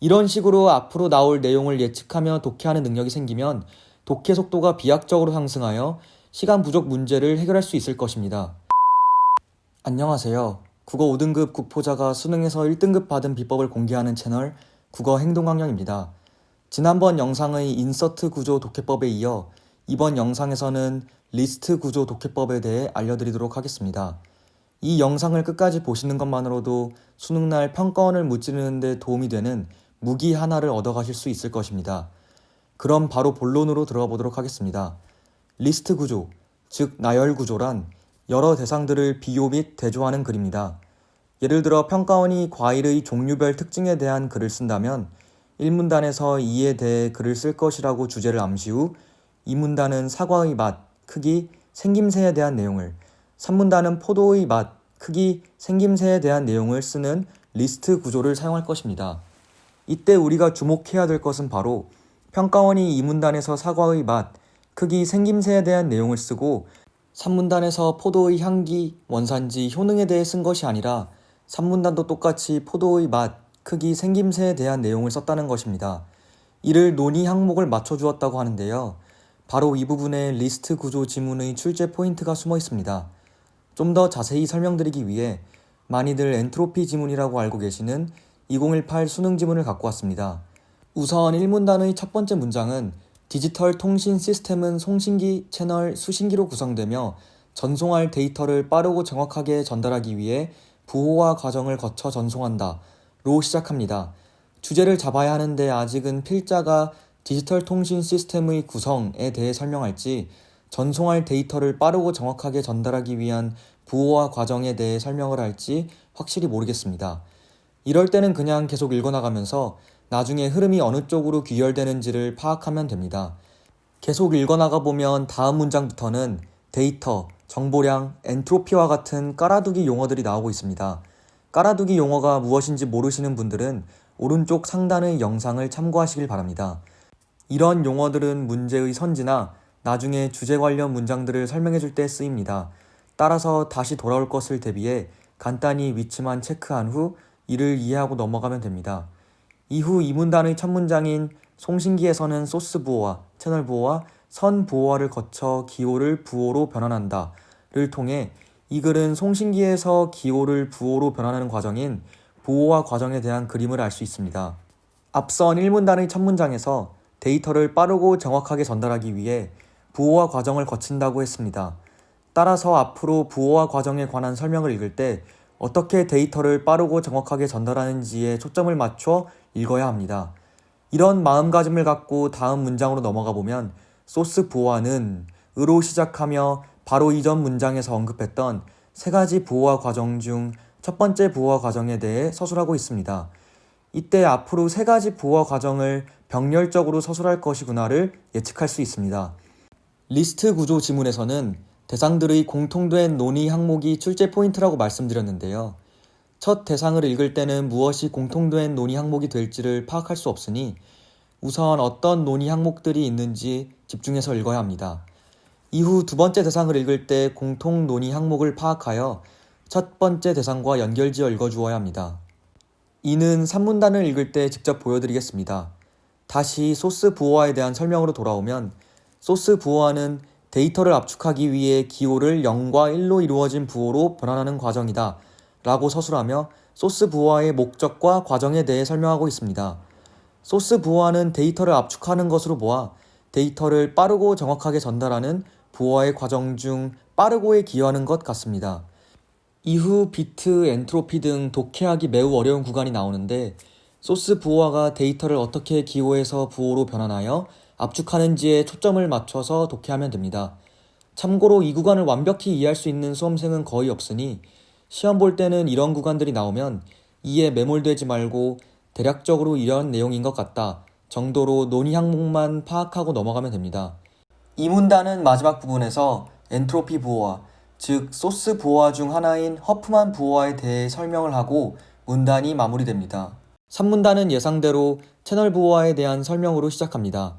이런 식으로 앞으로 나올 내용을 예측하며 독해하는 능력이 생기면 독해 속도가 비약적으로 상승하여 시간 부족 문제를 해결할 수 있을 것입니다. 안녕하세요. 국어 5등급 국포자가 수능에서 1등급 받은 비법을 공개하는 채널 국어 행동강령입니다. 지난번 영상의 인서트 구조 독해법에 이어 이번 영상에서는 리스트 구조 독해법에 대해 알려드리도록 하겠습니다. 이 영상을 끝까지 보시는 것만으로도 수능날 평가원을 무찌르는 데 도움이 되는 무기 하나를 얻어가실 수 있을 것입니다. 그럼 바로 본론으로 들어가 보도록 하겠습니다. 리스트 구조, 즉 나열 구조란 여러 대상들을 비교 및 대조하는 글입니다. 예를 들어 평가원이 과일의 종류별 특징에 대한 글을 쓴다면 1문단에서 이에 대해 글을 쓸 것이라고 주제를 암시 후 2문단은 사과의 맛, 크기, 생김새에 대한 내용을, 3문단은 포도의 맛, 크기, 생김새에 대한 내용을 쓰는 리스트 구조를 사용할 것입니다. 이때 우리가 주목해야 될 것은 바로 평가원이 2문단에서 사과의 맛, 크기, 생김새에 대한 내용을 쓰고 3문단에서 포도의 향기, 원산지, 효능에 대해 쓴 것이 아니라 3문단도 똑같이 포도의 맛, 크기, 생김새에 대한 내용을 썼다는 것입니다. 이를 논의 항목을 맞춰주었다고 하는데요. 바로 이 부분에 리스트 구조 지문의 출제 포인트가 숨어 있습니다. 좀 더 자세히 설명드리기 위해 많이들 엔트로피 지문이라고 알고 계시는 2018 수능 지문을 갖고 왔습니다. 우선 1문단의 첫 번째 문장은 디지털 통신 시스템은 송신기, 채널, 수신기로 구성되며 전송할 데이터를 빠르고 정확하게 전달하기 위해 부호화 과정을 거쳐 전송한다 로 시작합니다. 주제를 잡아야 하는데 아직은 필자가 디지털 통신 시스템의 구성에 대해 설명할지 전송할 데이터를 빠르고 정확하게 전달하기 위한 부호화 과정에 대해 설명을 할지 확실히 모르겠습니다. 이럴 때는 그냥 계속 읽어나가면서 나중에 흐름이 어느 쪽으로 귀결되는지를 파악하면 됩니다. 계속 읽어나가 보면 다음 문장부터는 데이터, 정보량, 엔트로피와 같은 깔아두기 용어들이 나오고 있습니다. 깔아두기 용어가 무엇인지 모르시는 분들은 오른쪽 상단의 영상을 참고하시길 바랍니다. 이런 용어들은 문제의 선지나 나중에 주제 관련 문장들을 설명해 줄 때 쓰입니다. 따라서 다시 돌아올 것을 대비해 간단히 위치만 체크한 후 이를 이해하고 넘어가면 됩니다. 이후 이 문단의 첫 문장인 송신기에서는 소스 부호화, 채널 부호화, 선 부호화를 거쳐 기호를 부호로 변환한다 를 통해 이 글은 송신기에서 기호를 부호로 변환하는 과정인 부호화 과정에 대한 그림을 알 수 있습니다. 앞선 1문단의 첫 문장에서 데이터를 빠르고 정확하게 전달하기 위해 부호화 과정을 거친다고 했습니다. 따라서 앞으로 부호화 과정에 관한 설명을 읽을 때 어떻게 데이터를 빠르고 정확하게 전달하는지에 초점을 맞춰 읽어야 합니다. 이런 마음가짐을 갖고 다음 문장으로 넘어가 보면 소스 부호화는 으로 시작하며 바로 이전 문장에서 언급했던 세 가지 부호화 과정 중 첫 번째 부호화 과정에 대해 서술하고 있습니다. 이때 앞으로 세 가지 부호화 과정을 병렬적으로 서술할 것이구나를 예측할 수 있습니다. 리스트 구조 지문에서는 대상들의 공통된 논의 항목이 출제 포인트라고 말씀드렸는데요. 첫 대상을 읽을 때는 무엇이 공통된 논의 항목이 될지를 파악할 수 없으니 우선 어떤 논의 항목들이 있는지 집중해서 읽어야 합니다. 이후 두 번째 대상을 읽을 때 공통 논의 항목을 파악하여 첫 번째 대상과 연결지어 읽어주어야 합니다. 이는 3문단을 읽을 때 직접 보여드리겠습니다. 다시 소스 부호화에 대한 설명으로 돌아오면 소스 부호화는 데이터를 압축하기 위해 기호를 0과 1로 이루어진 부호로 변환하는 과정이다 라고 서술하며 소스 부호화의 목적과 과정에 대해 설명하고 있습니다. 소스 부호화는 데이터를 압축하는 것으로 보아 데이터를 빠르고 정확하게 전달하는 부호화의 과정 중 빠르고에 기여하는 것 같습니다. 이후 비트, 엔트로피 등 독해하기 매우 어려운 구간이 나오는데 소스 부호화가 데이터를 어떻게 기호해서 부호로 변환하여 압축하는지에 초점을 맞춰서 독해하면 됩니다. 참고로 이 구간을 완벽히 이해할 수 있는 수험생은 거의 없으니 시험 볼 때는 이런 구간들이 나오면 이에 매몰되지 말고 대략적으로 이런 내용인 것 같다 정도로 논의 항목만 파악하고 넘어가면 됩니다. 이 문단은 마지막 부분에서 엔트로피 부호화, 즉 소스 부호화 중 하나인 허프만 부호화에 대해 설명을 하고 문단이 마무리됩니다. 3문단은 예상대로 채널 부호화에 대한 설명으로 시작합니다.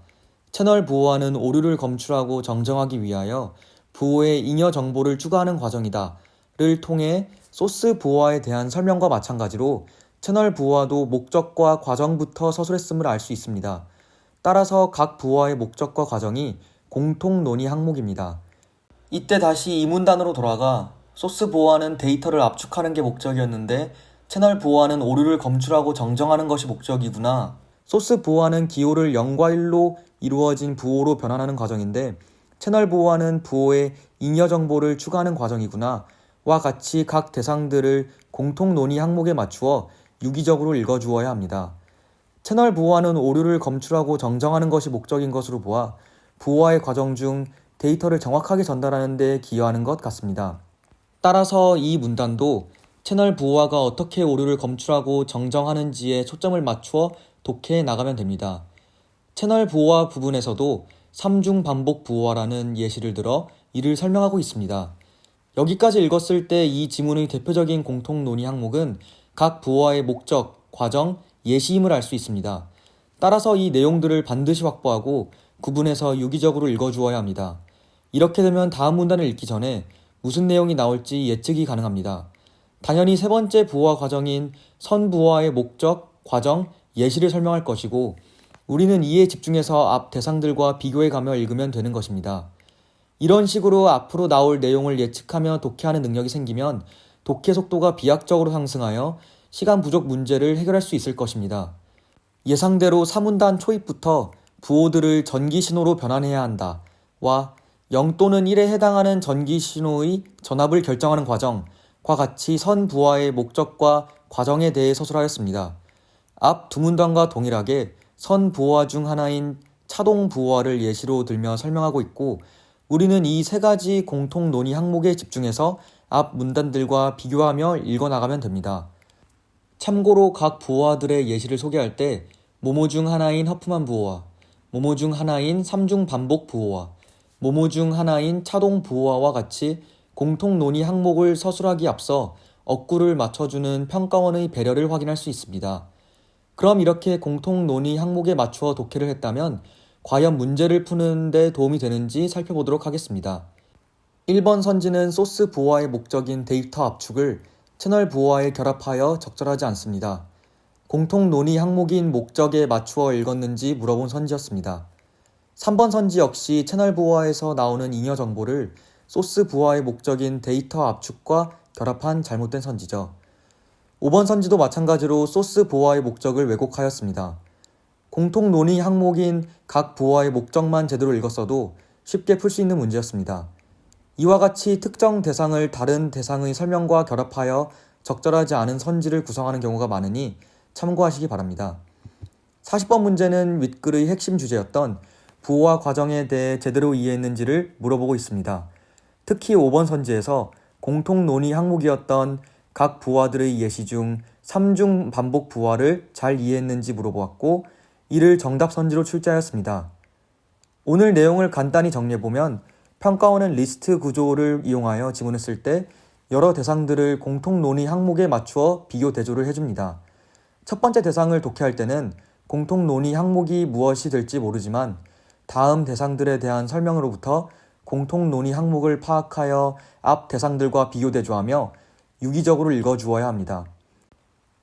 채널 부호화는 오류를 검출하고 정정하기 위하여 부호에 잉여 정보를 추가하는 과정이다 를 통해 소스 부호화에 대한 설명과 마찬가지로 채널 부호와도 목적과 과정부터 서술했음을 알 수 있습니다. 따라서 각 부호와의 목적과 과정이 공통 논의 항목입니다. 이때 다시 이 문단으로 돌아가 소스 부호와는 데이터를 압축하는 게 목적이었는데 채널 부호와는 오류를 검출하고 정정하는 것이 목적이구나. 소스 부호와는 기호를 0과 1로 이루어진 부호로 변환하는 과정인데 채널 부호와는 부호에 잉여 정보를 추가하는 과정이구나. 와 같이 각 대상들을 공통 논의 항목에 맞추어 유기적으로 읽어주어야 합니다. 채널 부호와는 오류를 검출하고 정정하는 것이 목적인 것으로 보아 부호와의 과정 중 데이터를 정확하게 전달하는 데 기여하는 것 같습니다. 따라서 이 문단도 채널 부호와가 어떻게 오류를 검출하고 정정하는지에 초점을 맞추어 독해해 나가면 됩니다. 채널 부호와 부분에서도 3중 반복 부호와라는 예시를 들어 이를 설명하고 있습니다. 여기까지 읽었을 때 이 지문의 대표적인 공통 논의 항목은 각 부호와의 목적, 과정, 예시임을 알 수 있습니다. 따라서 이 내용들을 반드시 확보하고 구분해서 유기적으로 읽어주어야 합니다. 이렇게 되면 다음 문단을 읽기 전에 무슨 내용이 나올지 예측이 가능합니다. 당연히 세 번째 부호와 과정인 선 부호와의 목적, 과정, 예시를 설명할 것이고 우리는 이에 집중해서 앞 대상들과 비교해가며 읽으면 되는 것입니다. 이런 식으로 앞으로 나올 내용을 예측하며 독해하는 능력이 생기면 독해 속도가 비약적으로 상승하여 시간 부족 문제를 해결할 수 있을 것입니다. 예상대로 3문단 초입부터 부호들을 전기 신호로 변환해야 한다. 와 0 또는 1에 해당하는 전기 신호의 전압을 결정하는 과정과 같이 선 부호와의 목적과 과정에 대해 서술하였습니다. 앞 두 문단과 동일하게 선 부호와 중 하나인 차동 부호와를 예시로 들며 설명하고 있고 우리는 이 세 가지 공통 논의 항목에 집중해서 앞 문단들과 비교하며 읽어나가면 됩니다. 참고로 각 부호와들의 예시를 소개할 때 모모 중 하나인 허프만 부호와, 모모 중 하나인 3중 반복 부호와, 모모 중 하나인 차동 부호와와 같이 공통 논의 항목을 서술하기 앞서 억구를 맞춰주는 평가원의 배려를 확인할 수 있습니다. 그럼 이렇게 공통 논의 항목에 맞추어 독해를 했다면 과연 문제를 푸는 데 도움이 되는지 살펴보도록 하겠습니다. 1번 선지는 소스 부호와의 목적인 데이터 압축을 채널 부호와에 결합하여 적절하지 않습니다. 공통 논의 항목인 목적에 맞추어 읽었는지 물어본 선지였습니다. 3번 선지 역시 채널 부호와에서 나오는 잉여 정보를 소스 부호와의 목적인 데이터 압축과 결합한 잘못된 선지죠. 5번 선지도 마찬가지로 소스 부호와의 목적을 왜곡하였습니다. 공통 논의 항목인 각 부호와의 목적만 제대로 읽었어도 쉽게 풀 수 있는 문제였습니다. 이와 같이 특정 대상을 다른 대상의 설명과 결합하여 적절하지 않은 선지를 구성하는 경우가 많으니 참고하시기 바랍니다. 40번 문제는 윗글의 핵심 주제였던 부호와 과정에 대해 제대로 이해했는지를 물어보고 있습니다. 특히 5번 선지에서 공통 논의 항목이었던 각 부호와들의 예시 중 3중 반복 부호와를 잘 이해했는지 물어보았고 이를 정답 선지로 출제하였습니다. 오늘 내용을 간단히 정리해보면 평가원은 리스트 구조를 이용하여 지문을 쓸 때 여러 대상들을 공통 논의 항목에 맞추어 비교 대조를 해줍니다. 첫 번째 대상을 독해할 때는 공통 논의 항목이 무엇이 될지 모르지만 다음 대상들에 대한 설명으로부터 공통 논의 항목을 파악하여 앞 대상들과 비교 대조하며 유기적으로 읽어주어야 합니다.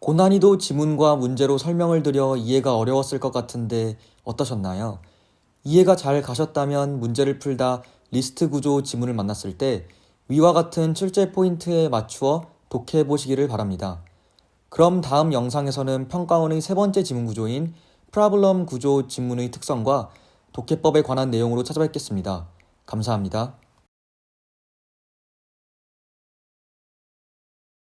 고난이도 지문과 문제로 설명을 드려 이해가 어려웠을 것 같은데 어떠셨나요? 이해가 잘 가셨다면 문제를 풀다 리스트 구조 지문을 만났을 때 위와 같은 출제 포인트에 맞추어 독해해 보시기를 바랍니다. 그럼 다음 영상에서는 평가원의 세 번째 지문 구조인 프라블럼 구조 지문의 특성과 독해법에 관한 내용으로 찾아뵙겠습니다. 감사합니다.